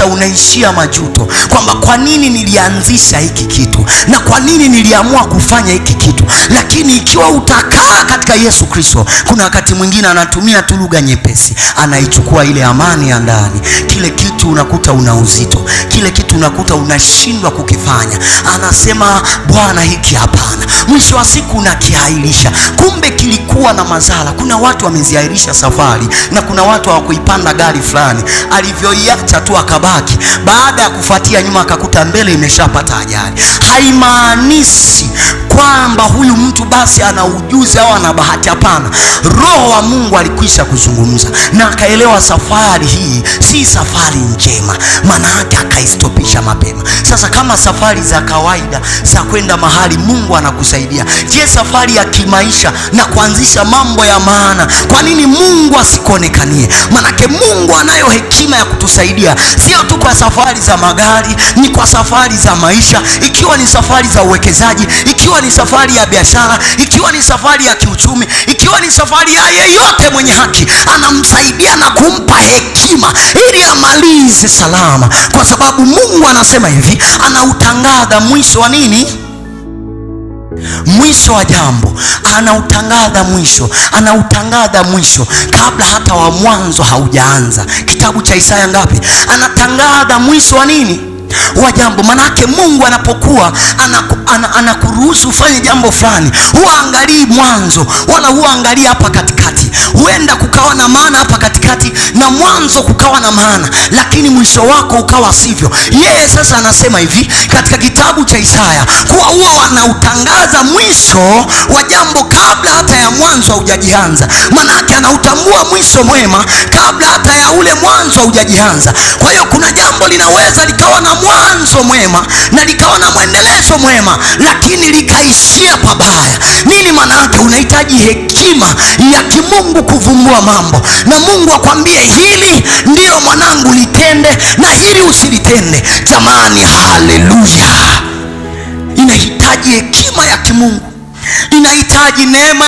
unajikuta unaishia majuto kwamba kwa nini nilianzisha hiki kitu na kwa nini niliamua kufanya hiki kitu. Lakini ikiwa utakaa katika Yesu Kristo, kuna wakati mwingine anatumia tu lugha nyepesi, anaichukua ile amani ya ndani. Kile kitu unakuta una uzito, kile kitu unakuta unashindwa kukifanya, anasema Bwana hiki hapana. Mwisho wa siku unakiahirisha, kumbe kilikuwa na madhara. Kuna watu wameziahirisha safari na kuna watu hawakuipanda gari fulani, alivyoiacha tu akabaki, baada ya kufuatia nyuma akakuta mbele imeshapata ajali. Haimaanishi kwamba huyu mtu basi ana ujuzi au ana bahati, hapana. Roho wa Mungu alikwisha kuzungumza na akaelewa safari hii si safari njema, maana yake akaistopisha mapema. Sasa kama safari za kawaida za kwenda mahali Mungu anakusaidia, je, safari ya kimaisha na kuanzisha mambo ya maana, kwa nini Mungu asikuonekanie? Manake Mungu anayo hekima ya kutusaidia, sio tu kwa safari za magari, ni kwa safari za maisha. Ikiwa ni safari za uwekezaji, ikiwa ni safari ya biashara, ikiwa ni safari ya kiuchumi, ikiwa ni safari ya yeyote mwenye haki, anamsaidia na kumpa hekima ili amalize salama, kwa sababu Mungu anasema hivi, anautangaza mwisho wa nini? Mwisho wa jambo. Anautangaza mwisho kabla hata wa mwanzo haujaanza. Kitabu cha Isaya ngapi? Anatangaza mwisho wa nini? Wa jambo. Manake Mungu anapokuwa anakuruhusu ufanye jambo fulani, huwa angalii mwanzo wala huwa angalia hapa katikati. Huenda kukawa na maana hapa katikati na mwanzo kukawa na maana, lakini mwisho wako ukawa sivyo. Yeye sasa anasema hivi katika kitabu cha Isaya kuwa huwa wanautangaza mwisho wa jambo kabla hata ya mwanzo haujajianza. Manake anautambua mwisho mwema kabla hata ya ule mwanzo haujajianza. Kwa hiyo kuna jambo linaweza likawa na mwanzo mwema na likawa na mwendelezo mwema, lakini likaishia pabaya. Nini maana yake? Unahitaji hekima ya kimungu kuvumbua mambo, na Mungu akwambie hili ndilo mwanangu litende na hili usilitende. Jamani, haleluya! Inahitaji hekima ya kimungu, inahitaji neema